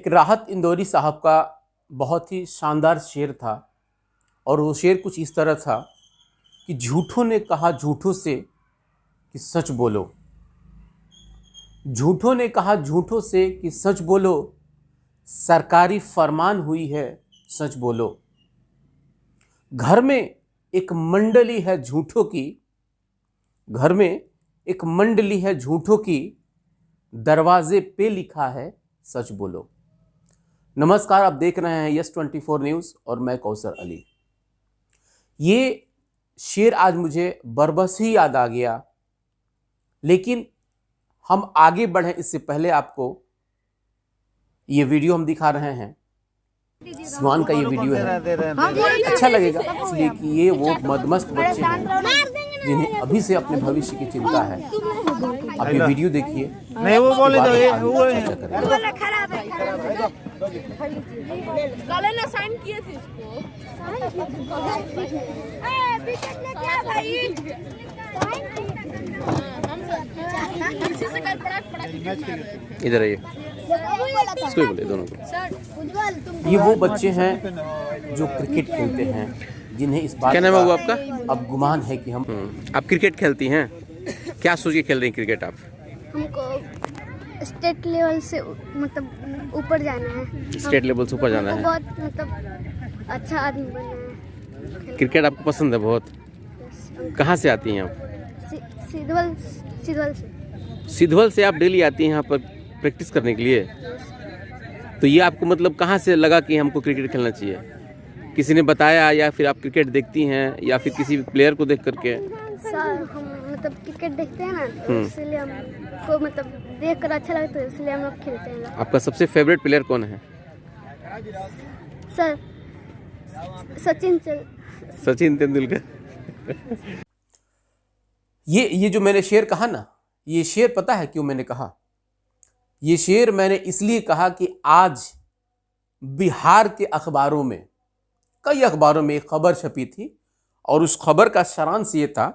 एक राहत इंदौरी साहब का बहुत ही शानदार शेर था और वो शेर कुछ इस तरह था कि झूठों ने कहा झूठों से कि सच बोलो। झूठों ने कहा झूठों से कि सच बोलो, सरकारी फरमान हुई है सच बोलो। घर में एक मंडली है झूठों की, घर में एक मंडली है झूठों की, दरवाजे पे लिखा है सच बोलो। नमस्कार, आप देख रहे हैं यस24 न्यूज़ और मैं कौसर अली। ये शेर आज मुझे बरबस ही याद आ गया, लेकिन हम आगे बढ़ें इससे पहले आपको ये वीडियो हम दिखा रहे हैं। सिवान का ये वीडियो है, अच्छा लगेगा इसलिए कि ये वो मदमस्त बच्चे हैं जिन्हें अभी से अपने भविष्य की चिंता है। आप ये वीडियो देखिए, नहीं वो बोले तो ये वो चर्चा करेंगे। कल ना साइन किए थे इसको। क्या भाई? किसी से कल पड़ा इधर आइए, इसको ही बोले दोनों को। ये वो बच्चे हैं जो क्रिकेट खेलते हैं, जिन्हें इस बात क्या नाम है वो आपका? अब गुमान है कि हम आप क्रिकेट खेलती हैं, क्या सोच के खेल रही हैं क्रिकेट आप? हमको स्टेट लेवल से मतलब ऊपर जाना है। स्टेट लेवल से ऊपर जाना है। बहुत मतलब अच्छा आदमी बनना है। क्रिकेट आपको पसंद है बहुत? कहाँ से आती हैं आप? सिद्धवल से। सिद्धवल से आप डेली आती हैं यहाँ पर प्रैक्टिस करने के लिए? तो ये आपको मतलब कहाँ से लगा कि हमको क्रिकेट खेलना चाहिए? किसी ने बताया या फिर आप क्रिकेट देखती हैं या फिर किसी प्लेयर को देख करके? सर हम मतलब क्रिकेट देखते हैं ना, तो इसलिए हमको मतलब देख कर अच्छा लगता है, इसलिए हम लोग खेलते हैं। आपका सबसे फेवरेट प्लेयर कौन है? सर सचिन तेंदुलकर। ये जो मैंने शेर कहा ना, ये शेर पता है क्यों मैंने कहा? ये शेर मैंने इसलिए कहा कि आज बिहार के अखबारों में, कई अखबारों में एक खबर छपी थी और उस खबर का सारांश ये था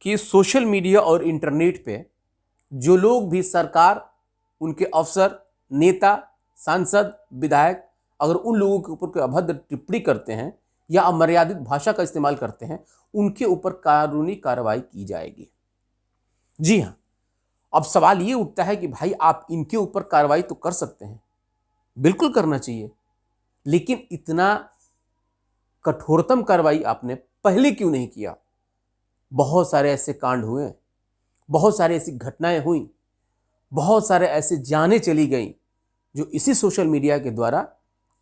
कि सोशल मीडिया और इंटरनेट पे जो लोग भी सरकार, उनके अफसर, नेता, सांसद, विधायक अगर उन लोगों के ऊपर कोई अभद्र टिप्पणी करते हैं या अमर्यादित भाषा का इस्तेमाल करते हैं, उनके ऊपर कानूनी कार्रवाई की जाएगी। जी हाँ, अब सवाल ये उठता है कि भाई आप इनके ऊपर कार्रवाई तो कर सकते हैं, बिल्कुल करना चाहिए, लेकिन इतना कठोरतम कार्रवाई आपने पहले क्यों नहीं किया? बहुत सारे ऐसे कांड हुए, बहुत सारी ऐसी घटनाएं हुई, बहुत सारे ऐसे जानें चली गई जो इसी सोशल मीडिया के द्वारा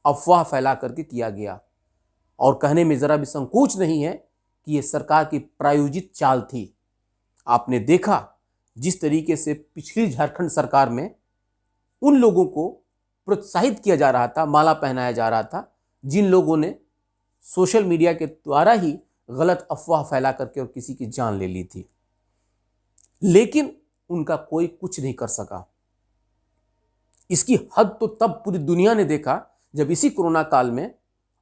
अफवाह फैला करके किया गया। और कहने में ज़रा भी संकोच नहीं है कि ये सरकार की प्रायोजित चाल थी। आपने देखा जिस तरीके से पिछली झारखंड सरकार में उन लोगों को प्रोत्साहित किया जा रहा था, माला पहनाया जा रहा था, जिन लोगों ने सोशल मीडिया के द्वारा ही गलत अफवाह फैला करके और किसी की जान ले ली थी, लेकिन उनका कोई कुछ नहीं कर सका। इसकी हद तो तब पूरी दुनिया ने देखा जब इसी कोरोना काल में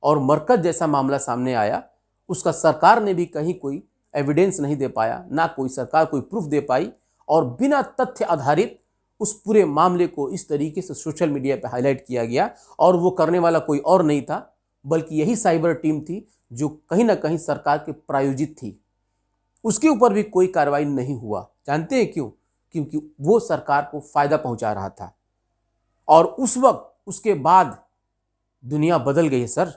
और मरकज जैसा मामला सामने आया। उसका सरकार ने भी कहीं कोई एविडेंस नहीं दे पाया, ना कोई सरकार कोई प्रूफ दे पाई, और बिना तथ्य आधारित उस पूरे मामले को इस तरीके से सोशल मीडिया पे हाईलाइट किया गया। और वो करने वाला कोई और नहीं था बल्कि यही साइबर टीम थी जो कहीं ना कहीं सरकार के प्रायोजित थी। उसके ऊपर भी कोई कार्रवाई नहीं हुआ। जानते हैं क्यों? क्योंकि वो सरकार को फायदा पहुंचा रहा था। और उस वक्त, उसके बाद दुनिया बदल गई है सर।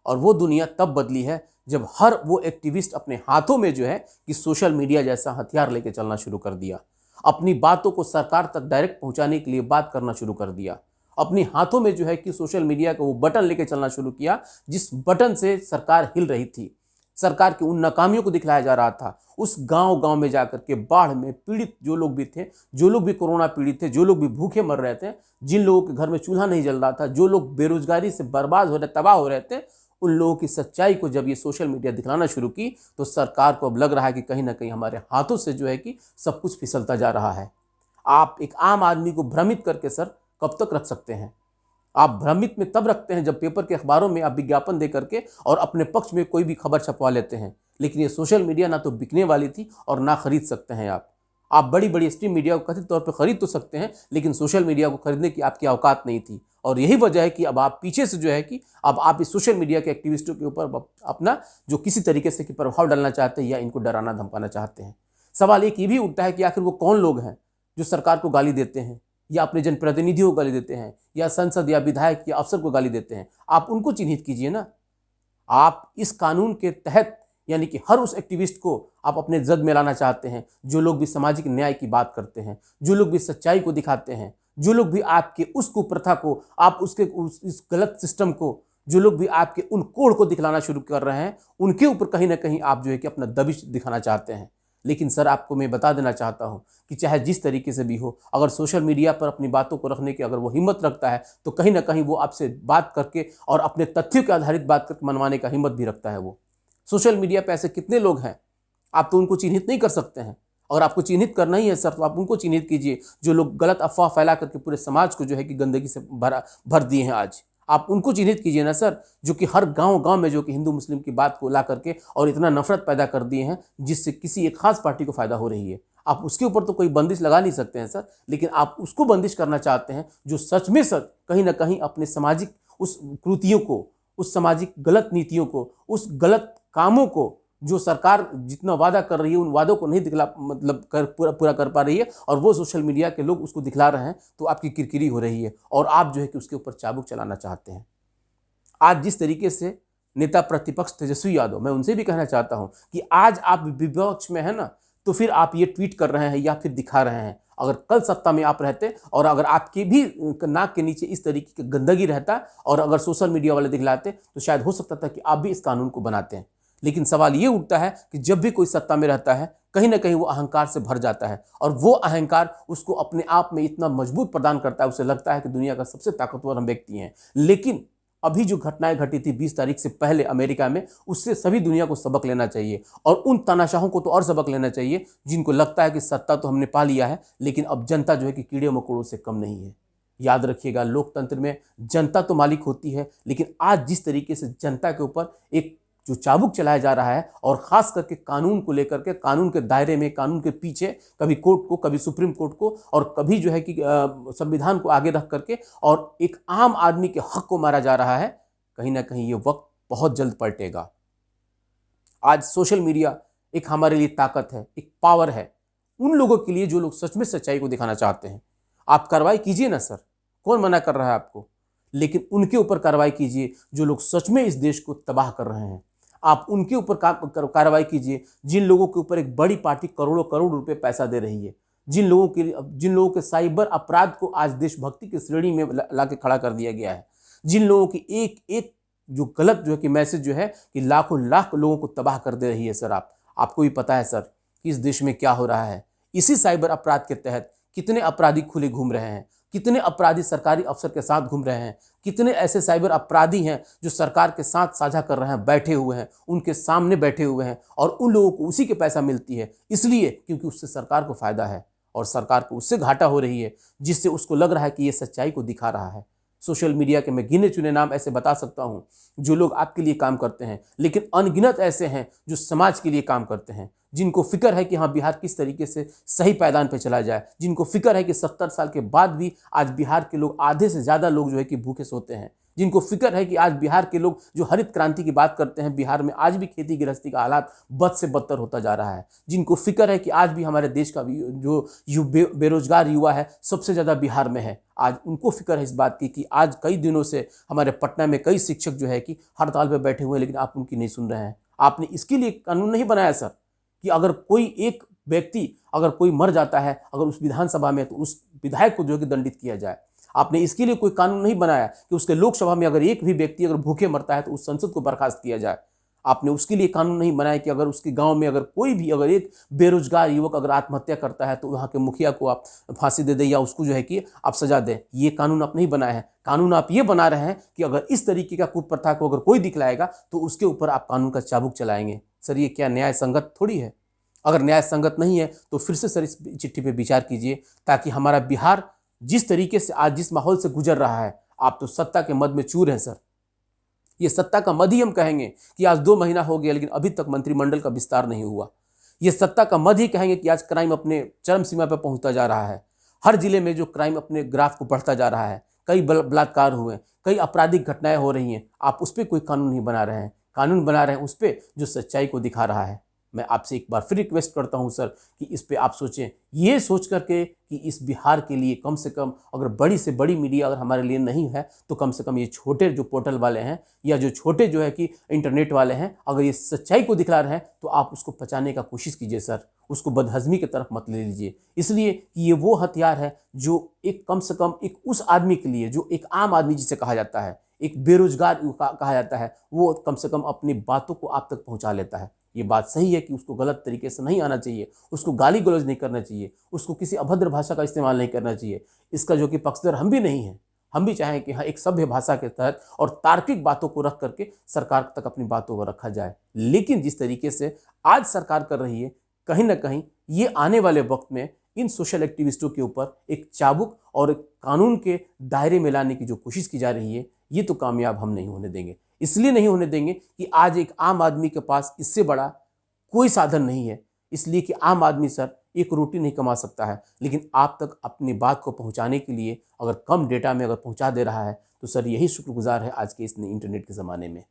और वो दुनिया तब बदली है जब हर वो एक्टिविस्ट अपने हाथों में जो है कि सोशल मीडिया जैसा हथियार लेके चलना शुरू कर दिया। अपनी बातों को सरकार तक डायरेक्ट पहुंचाने के लिए बात करना शुरू कर दिया। अपने हाथों में जो है कि सोशल मीडिया का वो बटन लेके चलना शुरू किया जिस बटन से सरकार हिल रही थी। सरकार की उन नाकामियों को दिखलाया जा रहा था। उस गांव-गांव में जाकर के बाढ़ में पीड़ित जो लोग भी थे, जो लोग भी कोरोना पीड़ित थे, जो लोग भी भूखे मर रहे थे, जिन लोगों के घर में चूल्हा नहीं जल रहा था, जो लोग बेरोजगारी से बर्बाद हो रहे, तबाह हो रहे थे, उन लोगों की सच्चाई को जब ये सोशल मीडिया दिखलाना शुरू की तो सरकार को अब लग रहा है कि कहीं ना कहीं हमारे हाथों से जो है कि सब कुछ फिसलता जा रहा है। आप एक आम आदमी को भ्रमित करके सर कब तक रख सकते हैं? आप भ्रमित में तब रखते हैं जब पेपर के अखबारों में आप विज्ञापन दे करके और अपने पक्ष में कोई भी खबर छपवा लेते हैं। लेकिन ये सोशल मीडिया ना तो बिकने वाली थी और ना खरीद सकते हैं आप। आप बड़ी बड़ी स्ट्रीम मीडिया को कथित तौर पर खरीद तो सकते हैं, लेकिन सोशल मीडिया को खरीदने की आपकी औकात नहीं थी। और यही वजह है कि अब आप पीछे से जो है कि अब आप इस सोशल मीडिया के एक्टिविस्टों के ऊपर अपना जो किसी तरीके से कि प्रभाव डालना चाहते हैं या इनको डराना धमकाना चाहते हैं। सवाल एक ये भी उठता है कि आखिर वो कौन लोग हैं जो सरकार को गाली देते हैं या अपने जनप्रतिनिधियों को गाली देते हैं या संसद या विधायक या अफसर को गाली देते हैं। आप उनको चिन्हित कीजिए ना। आप इस कानून के तहत यानी कि हर उस एक्टिविस्ट को आप अपने जद में लाना चाहते हैं जो लोग भी सामाजिक न्याय की बात करते हैं, जो लोग भी सच्चाई को दिखाते हैं, जो लोग भी आपके उस कुप्रथा को, आप उसके इस गलत सिस्टम को, जो लोग भी आपके उन कोड़ को दिखलाना शुरू कर रहे हैं, उनके ऊपर कहीं ना कहीं आप जो है कि अपना दबिश दिखाना चाहते हैं। लेकिन सर आपको मैं बता देना चाहता हूं कि चाहे जिस तरीके से भी हो, अगर सोशल मीडिया पर अपनी बातों को रखने की अगर वो हिम्मत रखता है तो कहीं ना कहीं वो आपसे बात करके और अपने तथ्यों के आधारित बात करके मनवाने का हिम्मत भी रखता है। वो सोशल मीडिया पे ऐसे कितने लोग हैं, आप तो उनको चिन्हित नहीं कर सकते हैं। और आपको चिन्हित करना ही है सर, तो आप उनको चिन्हित कीजिए जो लोग गलत अफवाह फैला करके पूरे समाज को जो है कि गंदगी से भर दिए हैं। आज आप उनको चिन्हित कीजिए ना सर, जो कि हर गांव-गांव में जो कि हिंदू मुस्लिम की बात को ला करके और इतना नफरत पैदा कर दिए हैं जिससे किसी एक खास पार्टी को फायदा हो रही है। आप उसके ऊपर तो कोई बंदिश लगा नहीं सकते हैं सर, लेकिन आप उसको बंदिश करना चाहते हैं जो सच में सच कहीं ना कहीं अपने सामाजिक उस कृतियों को, उस सामाजिक गलत नीतियों को, उस गलत कामों को जो सरकार जितना वादा कर रही है उन वादों को नहीं दिखला पूरा कर पा रही है और वो सोशल मीडिया के लोग उसको दिखला रहे हैं, तो आपकी किरकिरी हो रही है और आप जो है कि उसके ऊपर चाबुक चलाना चाहते हैं। आज जिस तरीके से नेता प्रतिपक्ष तेजस्वी यादव, मैं उनसे भी कहना चाहता हूं कि आज आप विपक्ष में है ना, तो फिर आप ये ट्वीट कर रहे हैं या फिर दिखा रहे हैं। अगर कल सत्ता में आप रहते और अगर आपके भी नाक के नीचे इस तरीके की गंदगी रहता और अगर सोशल मीडिया वाले दिखलाते तो शायद हो सकता था कि आप भी इस कानून को बनाते हैं। लेकिन सवाल ये उठता है कि जब भी कोई सत्ता में रहता है कहीं ना कहीं वो अहंकार से भर जाता है और वो अहंकार उसको अपने आप में इतना मजबूत प्रदान करता है, उसे लगता है कि दुनिया का सबसे ताकतवर हम व्यक्ति हैं। लेकिन अभी जो घटनाएं घटी थी 20 तारीख से पहले अमेरिका में, उससे सभी दुनिया को सबक लेना चाहिए और उन तानाशाहों को तो और सबक लेना चाहिए जिनको लगता है कि सत्ता तो हमने पा लिया है लेकिन अब जनता जो है कि कीड़े मकोड़ों से कम नहीं है। याद रखिएगा, लोकतंत्र में जनता तो मालिक होती है, लेकिन आज जिस तरीके से जनता के ऊपर एक जो चाबुक चलाया जा रहा है और ख़ास करके कानून को लेकर के, कानून के दायरे में, कानून के पीछे, कभी कोर्ट को, कभी सुप्रीम कोर्ट को और कभी जो है कि संविधान को आगे रख करके और एक आम आदमी के हक को मारा जा रहा है, कहीं ना कहीं ये वक्त बहुत जल्द पलटेगा। आज सोशल मीडिया एक हमारे लिए ताकत है, एक पावर है उन लोगों के लिए जो लोग सच में सच्चाई को दिखाना चाहते हैं। आप कार्रवाई कीजिए ना सर, कौन मना कर रहा है आपको, लेकिन उनके ऊपर कार्रवाई कीजिए जो लोग सच में इस देश को तबाह कर रहे हैं। आप उनके ऊपर कार्रवाई कीजिए जिन लोगों के ऊपर एक बड़ी पार्टी करोड़ों करोड़ रुपए पैसा दे रही है, जिन लोगों के साइबर अपराध को आज देशभक्ति की श्रेणी में ला के खड़ा कर दिया गया है, जिन लोगों की एक एक जो गलत जो है कि मैसेज जो है कि लाखों लाख लोगों को तबाह कर दे रही है। सर आपको भी पता है सर कि इस देश में क्या हो रहा है। इसी साइबर अपराध के तहत कितने अपराधी खुले घूम रहे हैं, कितने अपराधी सरकारी अफसर के साथ घूम रहे हैं, कितने ऐसे साइबर अपराधी हैं जो सरकार के साथ साझा कर रहे हैं, बैठे हुए हैं, उनके सामने बैठे हुए हैं और उन लोगों को उसी के पैसा मिलती है इसलिए क्योंकि उससे सरकार को फायदा है और सरकार को उससे घाटा हो रही है, जिससे उसको लग रहा है कि ये सच्चाई को दिखा रहा है। सोशल मीडिया के मैं गिने चुने नाम ऐसे बता सकता हूं जो लोग आपके लिए काम करते हैं, लेकिन अनगिनत ऐसे हैं जो समाज के लिए काम करते हैं, जिनको फिक्र है कि हाँ बिहार किस तरीके से सही पैदान पे चला जाए, जिनको फिक्र है कि 70 साल के बाद भी आज बिहार के लोग आधे से ज़्यादा लोग जो है कि भूखे सोते हैं, जिनको फिक्र है कि आज बिहार के लोग जो हरित क्रांति की बात करते हैं, बिहार में आज भी खेती गृहस्थी का हालात बद से बदतर होता जा रहा है, जिनको फिक्र है कि आज भी हमारे देश का जो बेरोजगार युवा है सबसे ज़्यादा बिहार में है, आज उनको फिक्र है इस बात की कि आज कई दिनों से हमारे पटना में कई शिक्षक जो है कि हड़ताल पर बैठे हुए हैं, लेकिन आप उनकी नहीं सुन रहे हैं। आपने इसके लिए कानून नहीं बनाया सर कि अगर कोई एक व्यक्ति अगर कोई मर जाता है अगर उस विधानसभा में तो उस विधायक को जो है कि दंडित किया जाए। आपने इसके लिए कोई कानून नहीं बनाया कि उसके लोकसभा में अगर एक भी व्यक्ति अगर भूखे मरता है तो उस संसद को बर्खास्त किया जाए। आपने उसके लिए कानून नहीं बनाया कि अगर उसके गांव में अगर कोई भी अगर एक बेरोजगार युवक अगर आत्महत्या करता है तो वहाँ के मुखिया को आप फांसी दे दें या उसको जो है कि आप सजा दें। ये कानून आप नहीं बनाए हैं। कानून आप ये बना रहे हैं कि अगर इस तरीके का कुप्रथा को अगर कोई दिखलाएगा तो उसके ऊपर आप कानून का चाबुक चलाएंगे। सर ये क्या न्याय संगत थोड़ी है? अगर न्याय संगत नहीं है तो फिर से सर इस चिट्ठी पे विचार कीजिए, ताकि हमारा बिहार जिस तरीके से आज जिस माहौल से गुजर रहा है, आप तो सत्ता के मद में चूर हैं सर। ये सत्ता का मद ही हम कहेंगे कि आज 2 महीना हो गया लेकिन अभी तक मंत्रिमंडल का विस्तार नहीं हुआ। ये सत्ता का मद ही कहेंगे कि आज क्राइम अपने चरम सीमा पर पहुंचता जा रहा है। हर जिले में जो क्राइम अपने ग्राफ को बढ़ता जा रहा है, कई बलात्कार हुए, कई आपराधिक घटनाएं हो रही हैं, आप उस पर कोई कानून नहीं बना रहे हैं। कानून बना रहे हैं उस पर जो सच्चाई को दिखा रहा है। मैं आपसे एक बार फिर रिक्वेस्ट करता हूं सर कि इस पे आप सोचें, ये सोच करके कि इस बिहार के लिए कम से कम अगर बड़ी से बड़ी मीडिया अगर हमारे लिए नहीं है तो कम से कम ये छोटे जो पोर्टल वाले हैं या जो छोटे जो है कि इंटरनेट वाले हैं, अगर ये सच्चाई को दिखला रहे हैं तो आप उसको पचाने का कोशिश कीजिए सर, उसको बदहजमी की तरफ मत ले लीजिए। इसलिए कि ये वो हथियार है जो एक कम से कम एक उस आदमी के लिए जो एक आम आदमी जिसे कहा जाता है, एक बेरोजगार कहा जाता है, वो कम से कम अपनी बातों को आप तक पहुंचा लेता है। ये बात सही है कि उसको गलत तरीके से नहीं आना चाहिए, उसको गाली गलौज नहीं करना चाहिए, उसको किसी अभद्र भाषा का इस्तेमाल नहीं करना चाहिए। इसका जो कि पक्षधर हम भी नहीं हैं, हम भी चाहें कि हाँ एक सभ्य भाषा के तहत और तार्किक बातों को रख करके सरकार तक अपनी बातों को रखा जाए। लेकिन जिस तरीके से आज सरकार कर रही है, कहीं ना कहीं ये आने वाले वक्त में इन सोशल एक्टिविस्टों के ऊपर एक चाबुक और एक कानून के दायरे में लाने की जो कोशिश की जा रही है, ये तो कामयाब हम नहीं होने देंगे। इसलिए नहीं होने देंगे कि आज एक आम आदमी के पास इससे बड़ा कोई साधन नहीं है। इसलिए कि आम आदमी सर एक रोटी नहीं कमा सकता है, लेकिन आप तक अपनी बात को पहुंचाने के लिए अगर कम डेटा में अगर पहुंचा दे रहा है तो सर यही शुक्रगुजार है आज के इस इंटरनेट के ज़माने में।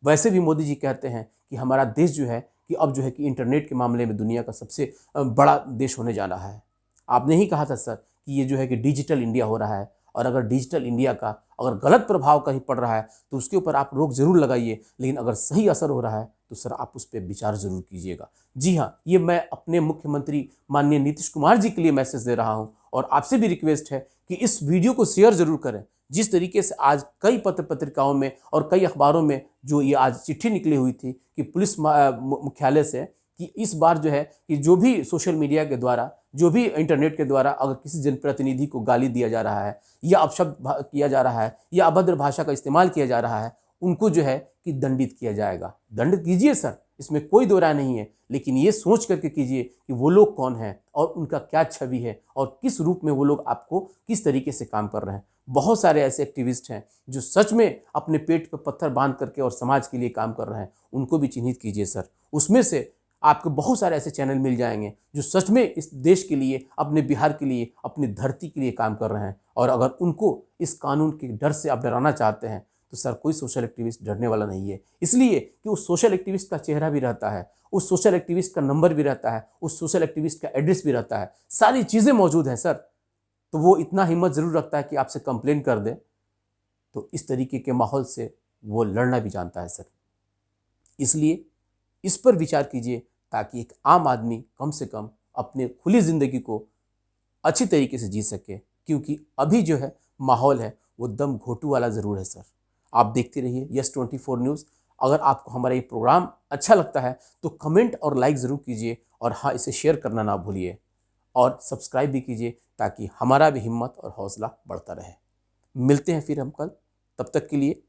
वैसे भी मोदी जी कहते हैं कि हमारा देश जो है कि अब जो है कि इंटरनेट के मामले में दुनिया का सबसे बड़ा देश होने जा रहा है। आपने ही कहा था सर कि ये जो है कि डिजिटल इंडिया हो रहा है, और अगर डिजिटल इंडिया का अगर गलत प्रभाव कहीं पड़ रहा है तो उसके ऊपर आप रोक ज़रूर लगाइए, लेकिन अगर सही असर हो रहा है तो सर आप उस पर विचार ज़रूर कीजिएगा। जी हाँ, ये मैं अपने मुख्यमंत्री माननीय नीतीश कुमार जी के लिए मैसेज दे रहा हूँ, और आपसे भी रिक्वेस्ट है कि इस वीडियो को शेयर ज़रूर करें। जिस तरीके से आज कई पत्र पत्रिकाओं में और कई अखबारों में जो ये आज चिट्ठी निकली हुई थी कि पुलिस मुख्यालय से कि इस बार जो है कि जो भी सोशल मीडिया के द्वारा, जो भी इंटरनेट के द्वारा अगर किसी जनप्रतिनिधि को गाली दिया जा रहा है या अपशब्द किया जा रहा है या अभद्र भाषा का इस्तेमाल किया जा रहा है, उनको जो है कि दंडित किया जाएगा। दंडित कीजिए सर, इसमें कोई दो राय नहीं है, लेकिन ये सोच करके कीजिए कि वो लोग कौन हैं और उनका क्या छवि है और किस रूप में वो लोग आपको किस तरीके से काम कर रहे हैं। बहुत सारे ऐसे एक्टिविस्ट हैं जो सच में अपने पेट पर पत्थर बांध करके और समाज के लिए काम कर रहे हैं, उनको भी चिन्हित कीजिए सर। उसमें से आपको बहुत सारे ऐसे चैनल मिल जाएंगे जो सच में इस देश के लिए, अपने बिहार के लिए, अपनी धरती के लिए काम कर रहे हैं। और अगर उनको इस कानून के डर से आप डराना चाहते हैं तो सर कोई सोशल एक्टिविस्ट डरने वाला नहीं है, इसलिए कि उस सोशल एक्टिविस्ट का चेहरा भी रहता है, उस सोशल एक्टिविस्ट का नंबर भी रहता है, उस सोशल एक्टिविस्ट का एड्रेस भी रहता है, सारी चीज़ें मौजूद हैं सर। तो वो इतना हिम्मत ज़रूर रखता है कि आपसे कंप्लेन कर दे, तो इस तरीके के माहौल से वो लड़ना भी जानता है सर। इसलिए इस पर विचार कीजिए ताकि एक आम आदमी कम से कम अपने खुली ज़िंदगी को अच्छी तरीके से जी सके, क्योंकि अभी जो है माहौल है वो दम घोटू वाला ज़रूर है सर। आप देखते रहिए YES24 न्यूज़। अगर आपको हमारा ये प्रोग्राम अच्छा लगता है तो कमेंट और लाइक ज़रूर कीजिए, और हाँ, इसे शेयर करना ना भूलिए, और सब्सक्राइब भी कीजिए ताकि हमारा भी हिम्मत और हौसला बढ़ता रहे। मिलते हैं फिर हम कल, तब तक के लिए